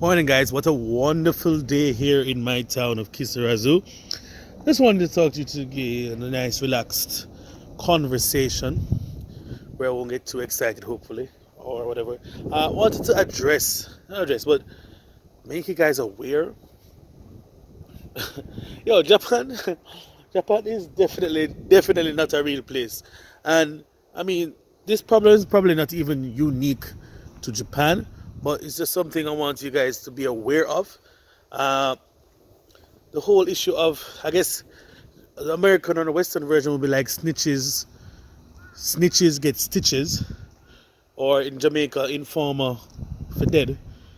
Morning, guys. What a wonderful day here in my town of Kisarazu. Just wanted to talk to you to get a nice, relaxed conversation where I won't get too excited, hopefully, or whatever. I wanted to not address, but make you guys aware. Yo, Japan, Japan is definitely not a real place, and I mean, this problem is probably not even unique to Japan, but it's just something I want you guys to be aware of. Uh, the whole issue of, I guess, the American or the Western version would be like snitches get stitches, or in Jamaica, informer for dead,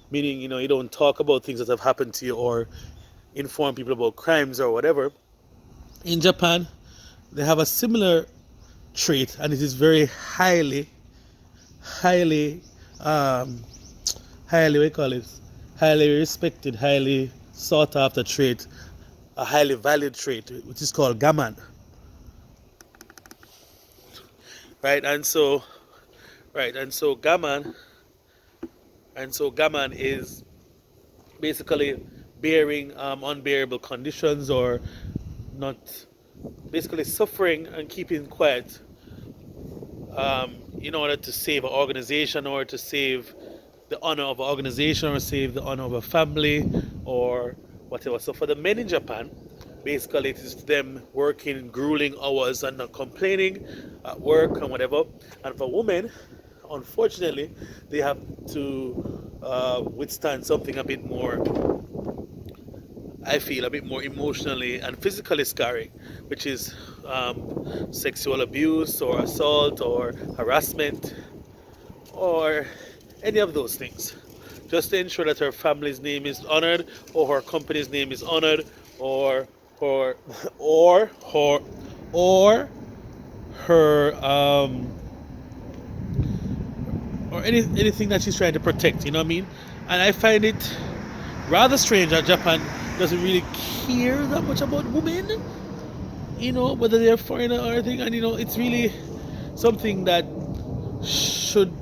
meaning you don't talk about things that have happened to you or inform people about crimes or whatever. In Japan, they have a similar trait, and it is very highly, um, highly, we call it, highly respected, highly sought after trait, a highly valued trait, which is called gaman, right? And so gaman is basically bearing unbearable conditions, or not, basically suffering and keeping quiet, in order to save an organization, or to save the honor of an organization, or save the honor of a family, or whatever. So for the men in Japan, basically it is them working grueling hours and not complaining at work and whatever. And for women, unfortunately, they have to withstand something a bit more, I feel, a bit more emotionally and physically scarring, which is sexual abuse or assault or harassment or any of those things. Just to ensure that her family's name is honored, or her company's name is honored, or her, or or her, or anything that she's trying to protect. You know what I mean? And I find it rather strange that Japan doesn't really care that much about women, whether they're foreigner or anything. And it's really something that should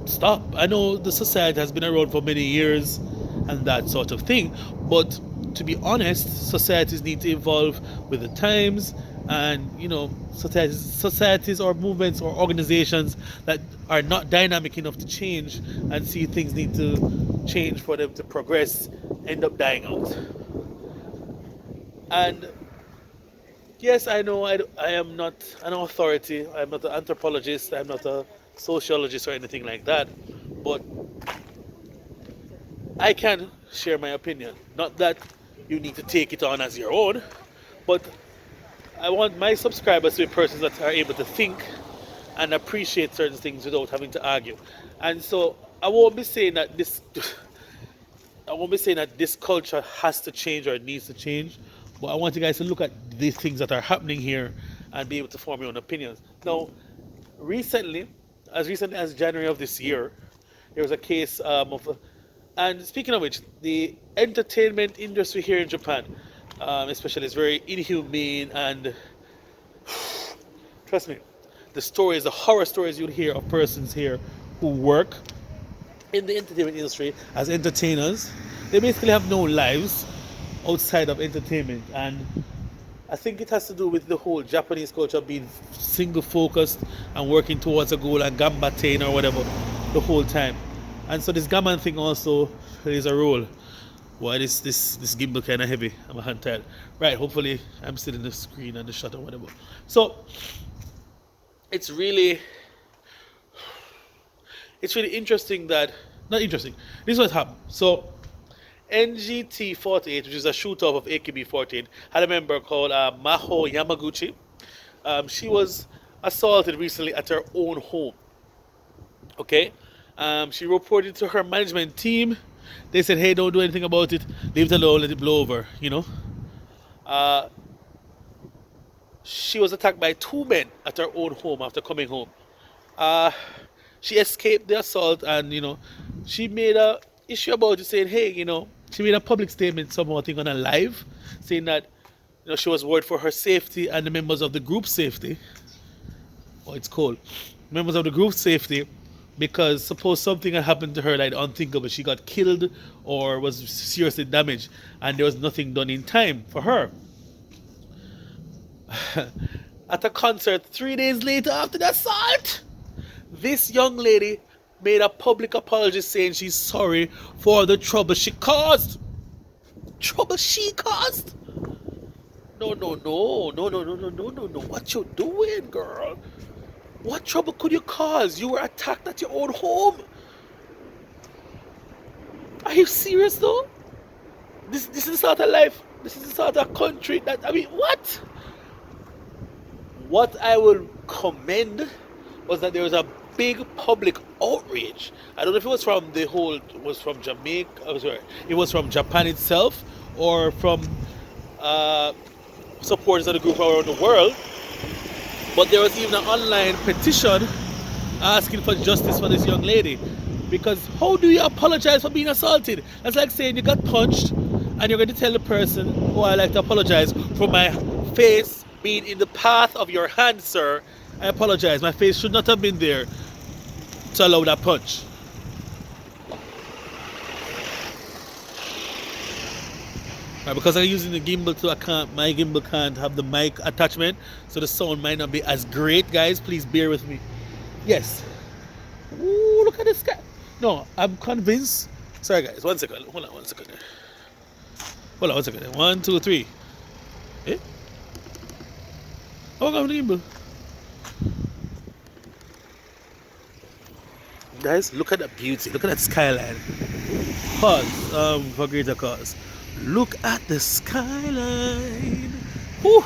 stop. I know the society has been around for many years and that sort of thing, but to be honest, societies need to evolve with the times, and societies or movements or organizations that are not dynamic enough to change and see things need to change for them to progress end up dying out. And yes, I know I am not an authority, I'm not an anthropologist, I'm not a sociologist or anything like that, but I can share my opinion. Not that you need to take it on as your own, but I want my subscribers to be persons that are able to think and appreciate certain things without having to argue. And so I won't be saying that this culture has to change or it needs to change, but I want you guys to look at these things that are happening here and be able to form your own opinions. Now, recently, as recently as January of this year, there was a case and speaking of which, the entertainment industry here in Japan, especially, is very inhumane, and trust me, the horror stories you'll hear of persons here who work in the entertainment industry as entertainers, they basically have no lives outside of entertainment. And I think it has to do with the whole Japanese culture being single focused and working towards a goal and gambatain or whatever the whole time. And so this gammon thing also plays a role. Why this gimbal kind of heavy? I'm a hand tired. Right, hopefully I'm still in the screen and the shot or whatever. So it's really interesting that, not interesting, this is what happened. So NGT 48, which is a shoot-off of AKB 48, had a member called Maho Yamaguchi. She was assaulted recently at her own home. Okay? She reported to her management team. They said, hey, don't do anything about it. Leave it alone, let it blow over, She was attacked by two men at her own home after coming home. She escaped the assault, and, she made a issue about it, saying, hey, she made a public statement somehow, I think, on a live, saying that, she was worried for her safety and the members of the group safety. Oh, it's cold. Members of the group safety, because suppose something had happened to her like unthinkable, she got killed or was seriously damaged, and there was nothing done in time for her. At a concert 3 days later after the assault, this young lady made a public apology saying she's sorry for the trouble she caused. Trouble she caused? No, no, no, no, no, no, no, no, no, no. What you doing, girl? What trouble could you cause? You were attacked at your own home. Are you serious though? This is the sort of life. This is the sort of country that, I mean, what? What I will commend was that there was a big public outrage. I don't know if it was from it was from Jamaica, oh, sorry, it was from Japan itself, or from supporters of the group around the world. But there was even an online petition asking for justice for this young lady. Because how do you apologize for being assaulted? That's like saying you got punched and you're going to tell the person, oh, I'd like to apologize for my face being in the path of your hand, sir. I apologize. My face should not have been there to allow that punch. Right, because I'm using the gimbal my gimbal can't have the mic attachment, so the sound might not be as great, guys. Please bear with me. Yes. Ooh, look at this guy. No, I'm convinced. Sorry, guys. 1 second. Hold on 1 second. Hold on 1 second. 1, 2, 3. Eh? Oh, I'm the gimbal. Guys, look at that beauty. Look at that skyline. Pause. For greater cause. Look at the skyline. Whew.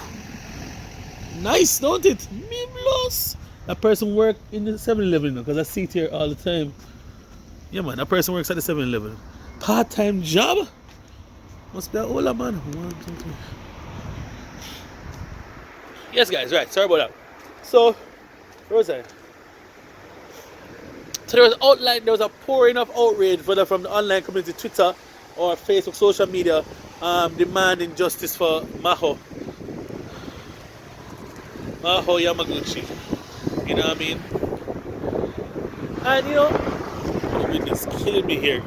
Nice, don't it? Mimlos. That person work in the 7-Eleven because I see it here all the time. Yeah, man. That person works at the 7-Eleven. Part-time job? Must be an older man. 1, 2, 3. Yes, guys. Right. Sorry about that. So, where was I? So there was a pouring of outrage, whether from the online community, Twitter or Facebook, social media, demanding justice for Maho Yamaguchi. You know what I mean? And you know, the wind is killing me here.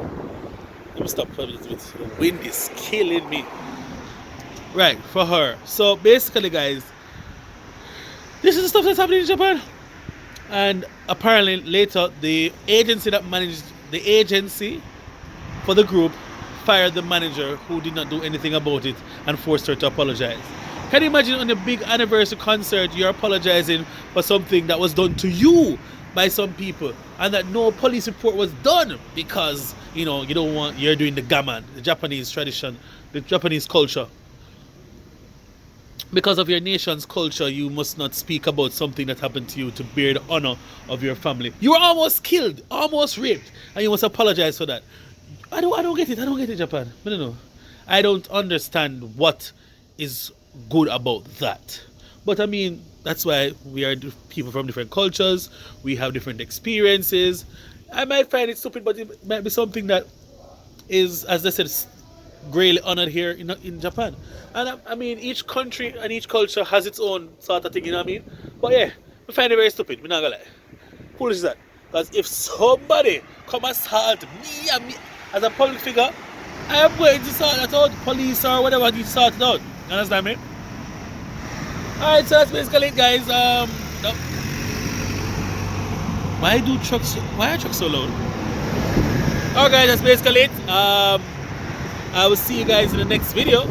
Let me stop for a little bit. The wind is killing me. Right, for her. So basically, guys, this is the stuff that's happening in Japan. And apparently later, the agency for the group fired the manager who did not do anything about it and forced her to apologize. Can you imagine on a big anniversary concert, you're apologizing for something that was done to you by some people and that no police report was done because, you know, you're doing the gammon, the Japanese tradition, the Japanese culture. Because of your nation's culture, you must not speak about something that happened to you to bear the honor of your family. You were almost killed, almost raped, and you must apologize for that. I don't get it. I don't get it, Japan. I don't know. I don't understand what is good about that. But I mean, that's why we are people from different cultures. We have different experiences. I might find it stupid, but it might be something that is, as I said, greatly honored here in Japan. And I mean, each country and each culture has its own sort of thing, you know what I mean? But yeah, I find it very stupid, I'm not gonna lie. Foolish is that? Because if somebody come assault me as a public figure, I am going to sort that out. Police or whatever need to sort it out. You understand me? Alright, so that's basically it, guys. Why are trucks so loud? Alright, guys, that's basically it. I will see you guys in the next video.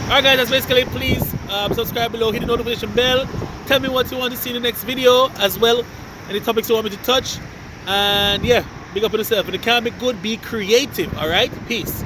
Alright, guys, that's basically it. Please subscribe below, hit the notification bell. Tell me what you want to see in the next video as well. Any topics you want me to touch. And yeah, big up on yourself. If it can't be good, be creative. Alright, peace.